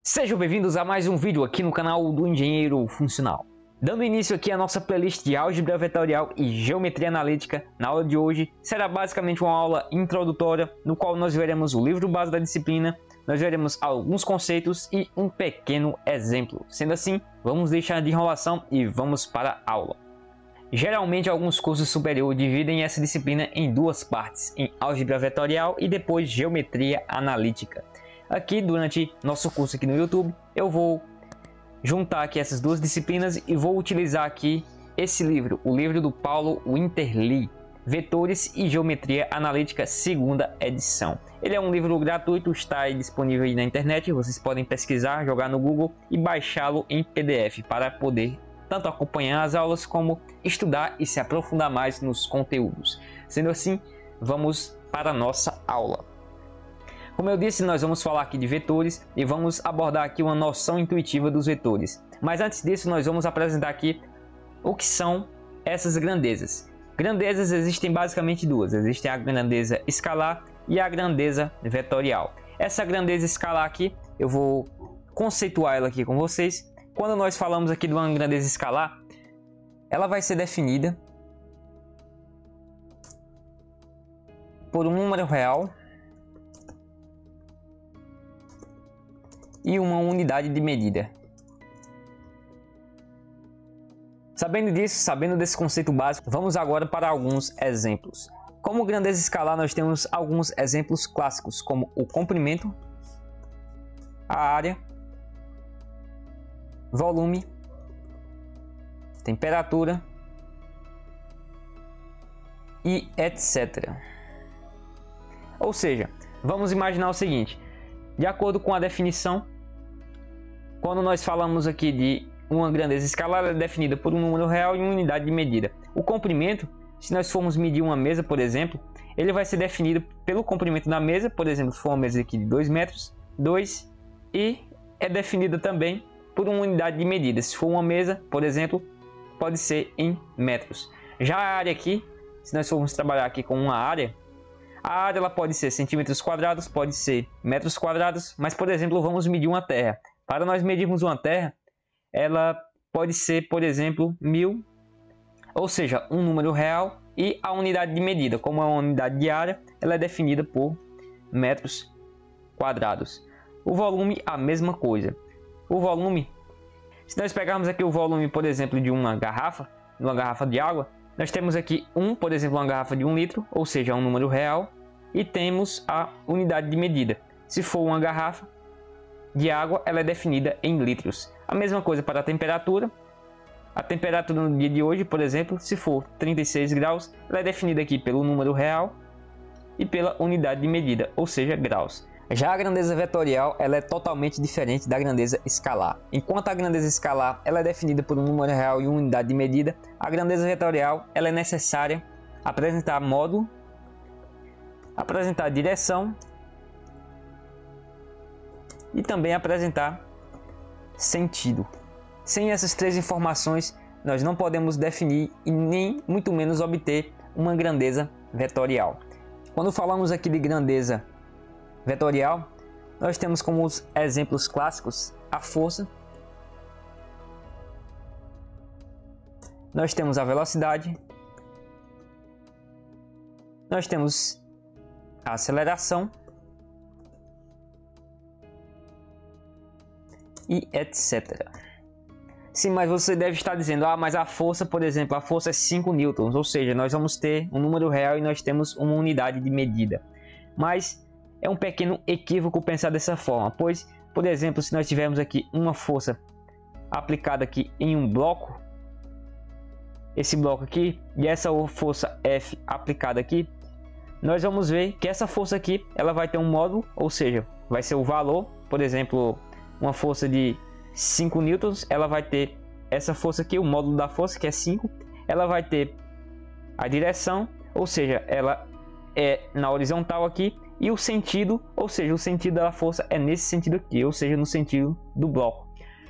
Sejam bem-vindos a mais um vídeo aqui no canal do Engenheiro Funcional. Dando início aqui à nossa playlist de álgebra vetorial e geometria analítica, na aula de hoje será basicamente uma aula introdutória, no qual nós veremos o livro base da disciplina, nós veremos alguns conceitos e um pequeno exemplo. Sendo assim, vamos deixar de enrolação e vamos para a aula. Geralmente, alguns cursos superiores dividem essa disciplina em duas partes, em álgebra vetorial e depois geometria analítica. Aqui, durante nosso curso aqui no YouTube, eu vou juntar aqui essas duas disciplinas e vou utilizar aqui esse livro, o livro do Paulo Winterli, Vetores e Geometria Analítica, segunda edição. Ele é um livro gratuito, está aí disponível aí na internet, vocês podem pesquisar, jogar no Google e baixá-lo em PDF para poder tanto acompanhar as aulas como estudar e se aprofundar mais nos conteúdos. Sendo assim, vamos para a nossa aula. Como eu disse, nós vamos falar aqui de vetores e vamos abordar aqui uma noção intuitiva dos vetores. Mas antes disso, nós vamos apresentar aqui o que são essas grandezas. Grandezas existem basicamente duas. Existe a grandeza escalar e a grandeza vetorial. Essa grandeza escalar aqui, eu vou conceituar ela aqui com vocês. Quando nós falamos aqui de uma grandeza escalar, ela vai ser definida por um número real e uma unidade de medida. Sabendo disso, sabendo desse conceito básico, vamos agora para alguns exemplos. Como grandeza escalar, nós temos alguns exemplos clássicos, como o comprimento, a área, volume, temperatura e etc. Ou seja, vamos imaginar o seguinte: de acordo com a definição, quando nós falamos aqui de uma grandeza escalar, ela é definida por um número real e uma unidade de medida. O comprimento, se nós formos medir uma mesa, por exemplo, ele vai ser definido pelo comprimento da mesa. Por exemplo, se for uma mesa aqui de 2 metros, 2, e é definida também por uma unidade de medida. Se for uma mesa, por exemplo, pode ser em metros. Já a área aqui, se nós formos trabalhar aqui com uma área, a área ela pode ser centímetros quadrados, pode ser metros quadrados, mas, por exemplo, vamos medir uma terra. Para nós medirmos uma terra, ela pode ser, por exemplo, 1000, ou seja, um número real, e a unidade de medida, como é uma unidade de área, ela é definida por metros quadrados. O volume, a mesma coisa. O volume, se nós pegarmos aqui o volume, por exemplo, de uma garrafa de água, nós temos aqui por exemplo, uma garrafa de 1 litro, ou seja, um número real, e temos a unidade de medida. Se for uma garrafa de água, ela é definida em litros. A mesma coisa para a temperatura. A temperatura no dia de hoje, por exemplo, se for 36 graus, ela é definida aqui pelo número real e pela unidade de medida, ou seja, graus. Já a grandeza vetorial, ela é totalmente diferente da grandeza escalar. Enquanto a grandeza escalar ela é definida por um número real e uma unidade de medida, a grandeza vetorial ela é necessária apresentar módulo, apresentar direção e também apresentar sentido. Sem essas três informações, nós não podemos definir e nem muito menos obter uma grandeza vetorial. Quando falamos aqui de grandeza vetorial, nós temos como os exemplos clássicos a força, nós temos a velocidade, nós temos a aceleração e etc. Sim, mas você deve estar dizendo, mas a força, por exemplo, a força é 5 newtons, ou seja, nós vamos ter um número real e nós temos uma unidade de medida. Mas é um pequeno equívoco pensar dessa forma, pois, por exemplo, se nós tivermos aqui uma força aplicada aqui em um bloco, esse bloco aqui, e essa força F aplicada aqui, nós vamos ver que essa força aqui, ela vai ter um módulo, ou seja, vai ser o valor, por exemplo, uma força de 5 newtons, ela vai ter essa força aqui, o módulo da força, que é 5, ela vai ter a direção, ou seja, ela é na horizontal aqui, e o sentido, ou seja, o sentido da força é nesse sentido aqui, ou seja, no sentido do bloco.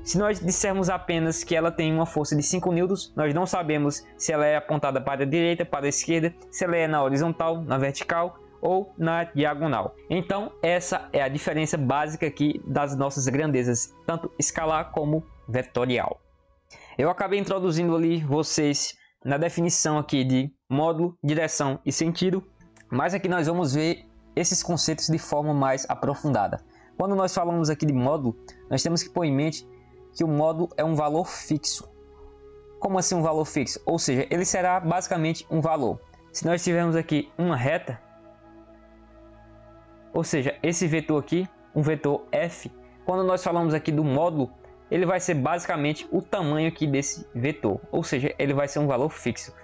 Se nós dissermos apenas que ela tem uma força de 5 newtons, nós não sabemos se ela é apontada para a direita, para a esquerda, se ela é na horizontal, na vertical, ou na diagonal. Então essa é a diferença básica aqui das nossas grandezas, tanto escalar como vetorial. Eu acabei introduzindo ali vocês na definição aqui de módulo, direção e sentido, mas aqui nós vamos ver esses conceitos de forma mais aprofundada. Quando nós falamos aqui de módulo, nós temos que pôr em mente que o módulo é um valor fixo. Como assim um valor fixo? Ou seja, ele será basicamente um valor. Se nós tivermos aqui uma reta, ou seja, esse vetor aqui, um vetor f, quando nós falamos aqui do módulo, ele vai ser basicamente o tamanho aqui desse vetor, ou seja, ele vai ser um valor fixo.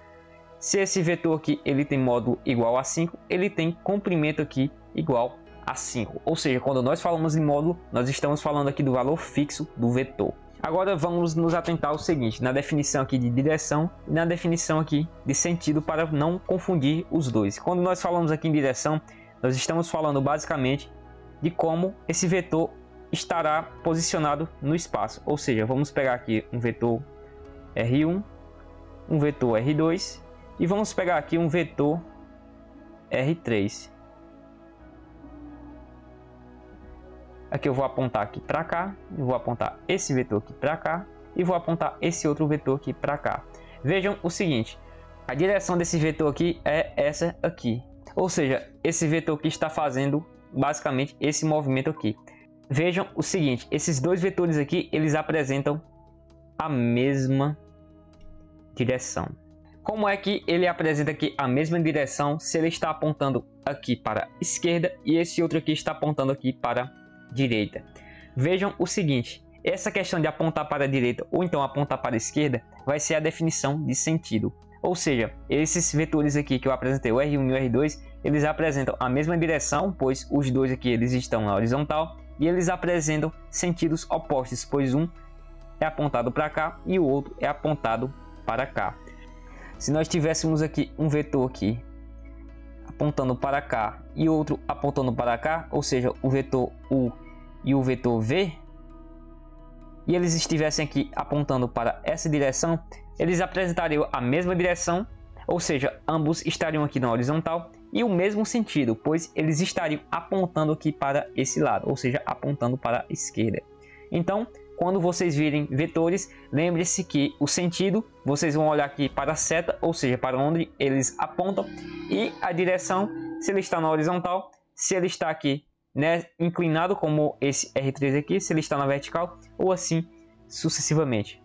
Se esse vetor aqui ele tem módulo igual a 5, ele tem comprimento aqui igual a 5. Ou seja, quando nós falamos em módulo, nós estamos falando aqui do valor fixo do vetor. Agora vamos nos atentar ao seguinte, na definição aqui de direção e na definição aqui de sentido, para não confundir os dois. Quando nós falamos aqui em direção, nós estamos falando basicamente de como esse vetor estará posicionado no espaço. Ou seja, vamos pegar aqui um vetor R1, um vetor R2 e vamos pegar aqui um vetor R3. Aqui eu vou apontar aqui para cá, eu vou apontar esse vetor aqui para cá e vou apontar esse outro vetor aqui para cá. Vejam o seguinte, a direção desse vetor aqui é essa aqui. Ou seja, esse vetor aqui está fazendo basicamente esse movimento aqui. Vejam o seguinte, esses dois vetores aqui, eles apresentam a mesma direção. Como é que ele apresenta aqui a mesma direção se ele está apontando aqui para a esquerda e esse outro aqui está apontando aqui para a direita? Vejam o seguinte, essa questão de apontar para a direita ou então apontar para a esquerda vai ser a definição de sentido. Ou seja, esses vetores aqui que eu apresentei, o R1 e o R2, eles apresentam a mesma direção, pois os dois aqui eles estão na horizontal, e eles apresentam sentidos opostos, pois um é apontado para cá e o outro é apontado para cá. Se nós tivéssemos aqui um vetor aqui apontando para cá e outro apontando para cá, ou seja, o vetor U e o vetor V, e eles estivessem aqui apontando para essa direção, eles apresentariam a mesma direção, ou seja, ambos estariam aqui na horizontal e o mesmo sentido, pois eles estariam apontando aqui para esse lado, ou seja, apontando para a esquerda. Então, quando vocês virem vetores, lembre-se que o sentido, vocês vão olhar aqui para a seta, ou seja, para onde eles apontam, e a direção, se ele está na horizontal, se ele está aqui, né, inclinado, como esse R3 aqui, se ele está na vertical, ou assim sucessivamente.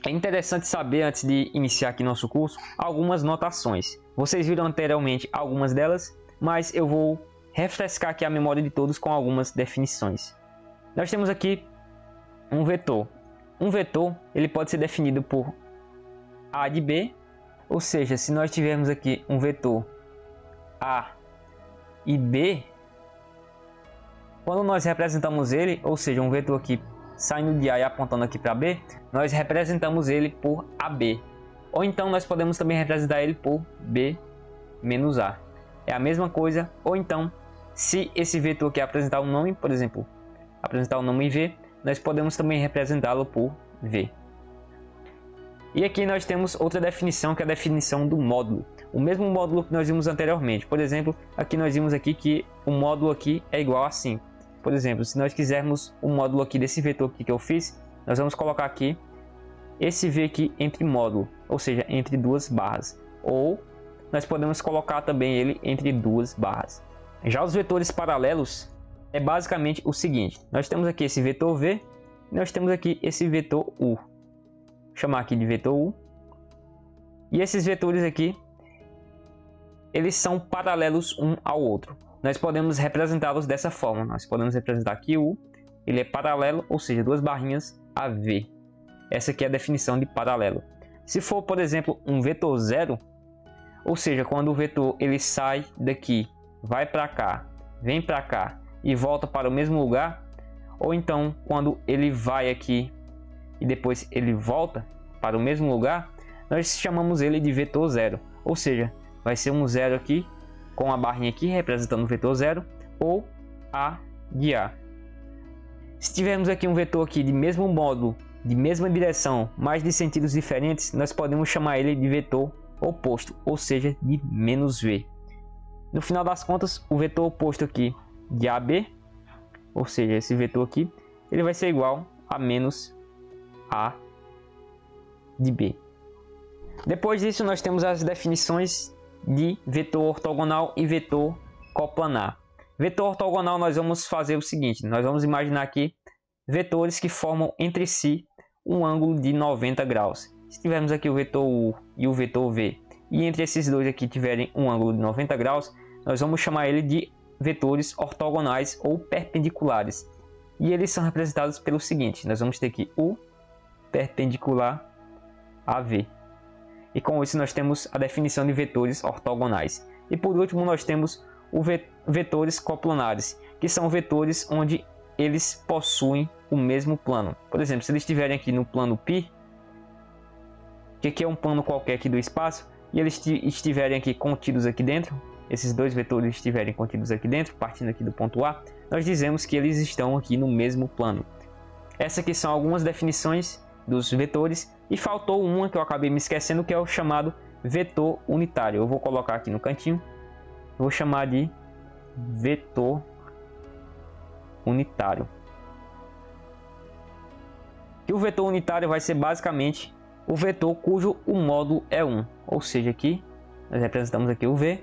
É interessante saber, antes de iniciar aqui nosso curso, algumas notações. Vocês viram anteriormente algumas delas, mas eu vou refrescar aqui a memória de todos com algumas definições. Nós temos aqui um vetor. Um vetor ele pode ser definido por A de B, ou seja, se nós tivermos aqui um vetor A e B, quando nós representamos ele, ou seja, um vetor aqui saindo de A e apontando aqui para B, nós representamos ele por AB. Ou então nós podemos também representar ele por B menos A. É a mesma coisa. Ou então, se esse vetor aqui apresentar um nome, por exemplo, apresentar o nome V, nós podemos também representá-lo por V. E aqui nós temos outra definição, que é a definição do módulo. O mesmo módulo que nós vimos anteriormente. Por exemplo, aqui nós vimos aqui que o módulo aqui é igual a 5. Por exemplo, se nós quisermos o módulo aqui desse vetor aqui que eu fiz, nós vamos colocar aqui esse V aqui entre módulo, ou seja, entre duas barras. Ou nós podemos colocar também ele entre duas barras. Já os vetores paralelos é basicamente o seguinte. Nós temos aqui esse vetor V e nós temos aqui esse vetor U. Vou chamar aqui de vetor U. E esses vetores aqui, eles são paralelos um ao outro. Nós podemos representá-los dessa forma. Nós podemos representar aqui U, ele é paralelo, ou seja, duas barrinhas a V. Essa aqui é a definição de paralelo. Se for, por exemplo, um vetor zero, ou seja, quando o vetor ele sai daqui, vai para cá, vem para cá e volta para o mesmo lugar, ou então quando ele vai aqui e depois ele volta para o mesmo lugar, nós chamamos ele de vetor zero. Ou seja, vai ser um zero aqui, com a barrinha aqui representando o vetor zero, ou A de A. Se tivermos aqui um vetor aqui de mesmo módulo, de mesma direção, mas de sentidos diferentes, nós podemos chamar ele de vetor oposto, ou seja, de menos V. No final das contas, o vetor oposto aqui de AB, ou seja, esse vetor aqui, ele vai ser igual a menos A de B. Depois disso, nós temos as definições de vetor ortogonal e vetor coplanar. Vetor ortogonal, nós vamos fazer o seguinte, nós vamos imaginar aqui vetores que formam entre si um ângulo de 90 graus. Se tivermos aqui o vetor U e o vetor V, e entre esses dois aqui tiverem um ângulo de 90 graus, nós vamos chamar ele de vetores ortogonais ou perpendiculares. E eles são representados pelo seguinte, nós vamos ter aqui U perpendicular a V. E com isso nós temos a definição de vetores ortogonais. E por último nós temos os vetores coplanares, que são vetores onde eles possuem o mesmo plano. Por exemplo, se eles estiverem aqui no plano π, que aqui é um plano qualquer aqui do espaço, e eles estiverem aqui contidos aqui dentro, esses dois vetores estiverem contidos aqui dentro, partindo aqui do ponto A, nós dizemos que eles estão aqui no mesmo plano. Essas aqui são algumas definições dos vetores, e faltou uma que eu acabei me esquecendo, que é o chamado vetor unitário. Eu vou colocar aqui no cantinho, vou chamar de vetor unitário. E o vetor unitário vai ser basicamente o vetor cujo o módulo é 1, ou seja, aqui nós representamos aqui o V.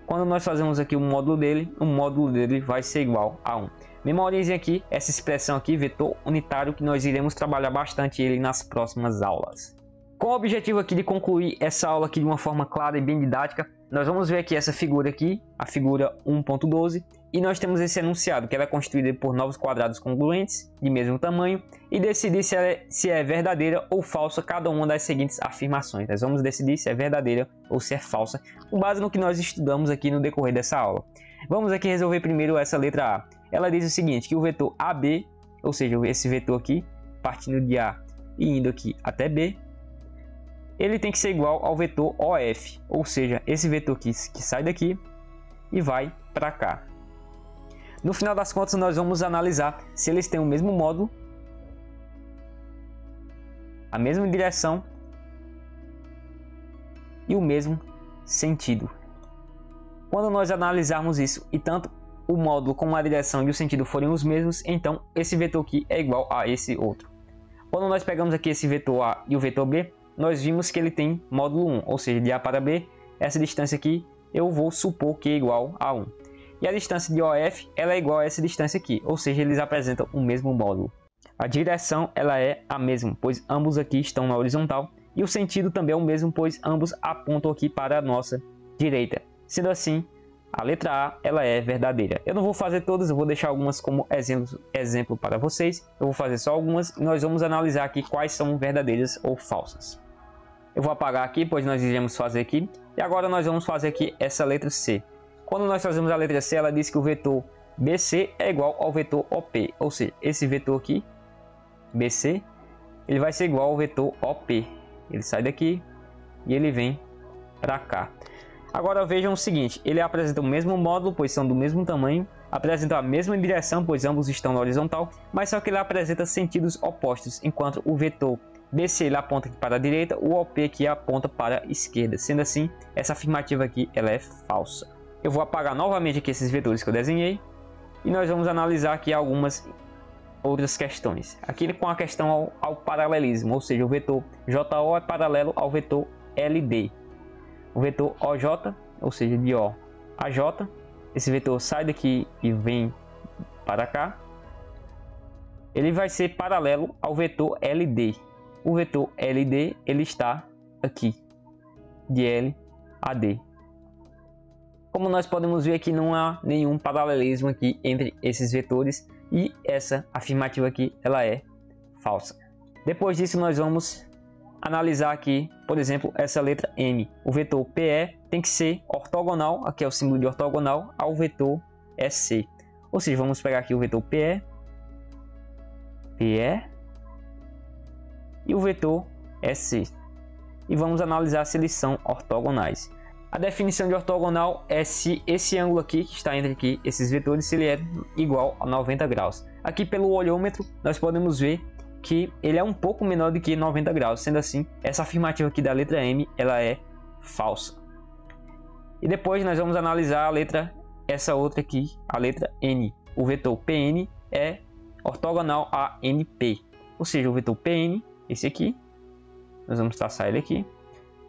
Quando nós fazemos aqui o módulo dele vai ser igual a 1. Memorizem aqui essa expressão aqui, vetor unitário, que nós iremos trabalhar bastante ele nas próximas aulas. Com o objetivo aqui de concluir essa aula aqui de uma forma clara e bem didática, nós vamos ver aqui essa figura aqui, a figura 1.12, e nós temos esse enunciado, que ela é constituída por novos quadrados congruentes, de mesmo tamanho, e decidir se é verdadeira ou falsa cada uma das seguintes afirmações. Nós vamos decidir se é verdadeira ou se é falsa, com base no que nós estudamos aqui no decorrer dessa aula. Vamos aqui resolver primeiro essa letra A. Ela diz o seguinte, que o vetor AB, ou seja, esse vetor aqui, partindo de A e indo aqui até B, ele tem que ser igual ao vetor OF, ou seja, esse vetor aqui que sai daqui e vai para cá. No final das contas, nós vamos analisar se eles têm o mesmo módulo, a mesma direção e o mesmo sentido. Quando nós analisarmos isso e tanto o módulo como a direção e o sentido forem os mesmos, então esse vetor aqui é igual a esse outro. Quando nós pegamos aqui esse vetor A e o vetor B, nós vimos que ele tem módulo 1, ou seja, de A para B, essa distância aqui eu vou supor que é igual a 1. E a distância de OF ela é igual a essa distância aqui, ou seja, eles apresentam o mesmo módulo. A direção ela é a mesma, pois ambos aqui estão na horizontal, e o sentido também é o mesmo, pois ambos apontam aqui para a nossa direita. Sendo assim, a letra A ela é verdadeira. Eu não vou fazer todas, eu vou deixar algumas como exemplo para vocês. Eu vou fazer só algumas e nós vamos analisar aqui quais são verdadeiras ou falsas. Eu vou apagar aqui, pois nós iremos fazer aqui. E agora nós vamos fazer aqui essa letra C. Quando nós fazemos a letra C, ela diz que o vetor BC é igual ao vetor OP. Ou seja, esse vetor aqui, BC, ele vai ser igual ao vetor OP. Ele sai daqui e ele vem para cá. Agora vejam o seguinte, ele apresenta o mesmo módulo, pois são do mesmo tamanho, apresenta a mesma direção, pois ambos estão na horizontal, mas só que ele apresenta sentidos opostos, enquanto o vetor BC ele aponta aqui para a direita, o OP aqui aponta para a esquerda. Sendo assim, essa afirmativa aqui ela é falsa. Eu vou apagar novamente aqui esses vetores que eu desenhei e nós vamos analisar aqui algumas outras questões. Aqui com a questão ao paralelismo, ou seja, o vetor JO é paralelo ao vetor LD. O vetor OJ, ou seja, de O a J, esse vetor sai daqui e vem para cá, ele vai ser paralelo ao vetor LD. O vetor LD ele está aqui, de L a D. Como nós podemos ver aqui, não há nenhum paralelismo aqui entre esses vetores e essa afirmativa aqui ela é falsa. Depois disso nós vamos analisar aqui, por exemplo, essa letra M. O vetor PE tem que ser ortogonal, aqui é o símbolo de ortogonal, ao vetor EC. Ou seja, vamos pegar aqui o vetor PE e o vetor EC. E vamos analisar se eles são ortogonais. A definição de ortogonal é se esse ângulo aqui, que está entre aqui, esses vetores, se ele é igual a 90 graus. Aqui pelo olhômetro nós podemos ver que ele é um pouco menor do que 90 graus. Sendo assim, essa afirmativa aqui da letra M ela é falsa. E depois nós vamos analisar a letra, essa outra aqui, a letra N. O vetor Pn é ortogonal a NP. Ou seja, o vetor Pn, esse aqui, nós vamos traçar ele aqui,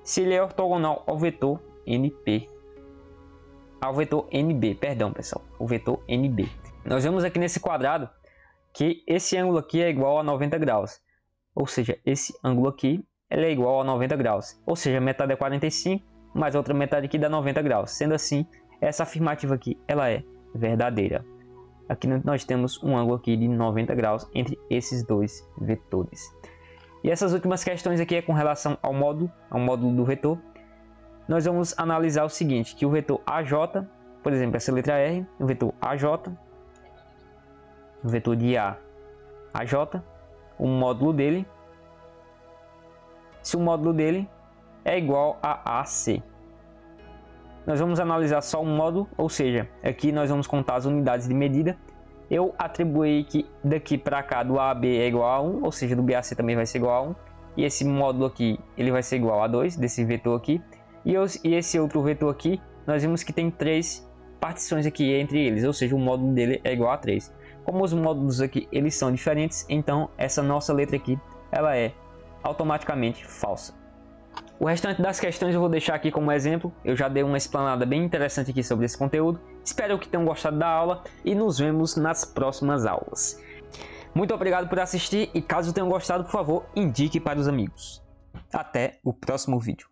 se ele é ortogonal ao vetor NP. Ao vetor NB, perdão pessoal, o vetor NB. Nós vemos aqui nesse quadrado que esse ângulo aqui é igual a 90 graus. Ou seja, esse ângulo aqui ele é igual a 90 graus. Ou seja, metade é 45, mais a outra metade aqui dá 90 graus. Sendo assim, essa afirmativa aqui ela é verdadeira. Aqui nós temos um ângulo aqui de 90 graus entre esses dois vetores. E essas últimas questões aqui é com relação ao módulo do vetor. Nós vamos analisar o seguinte, que o vetor AJ, por exemplo, essa letra R, o vetor AJ, o vetor de AJ, o módulo dele, se o módulo dele é igual a AC. Nós vamos analisar só um módulo, ou seja, aqui nós vamos contar as unidades de medida. Eu atribuí que daqui para cá do AB é igual a 1, ou seja, do BAC também vai ser igual a 1. E esse módulo aqui, ele vai ser igual a 2, desse vetor aqui. E esse outro vetor aqui, nós vimos que tem 3 partições aqui entre eles, ou seja, o módulo dele é igual a 3. Como os módulos aqui, eles são diferentes, então essa nossa letra aqui, ela é automaticamente falsa. O restante das questões eu vou deixar aqui como exemplo. Eu já dei uma explanada bem interessante aqui sobre esse conteúdo. Espero que tenham gostado da aula e nos vemos nas próximas aulas. Muito obrigado por assistir e caso tenham gostado, por favor, indique para os amigos. Até o próximo vídeo.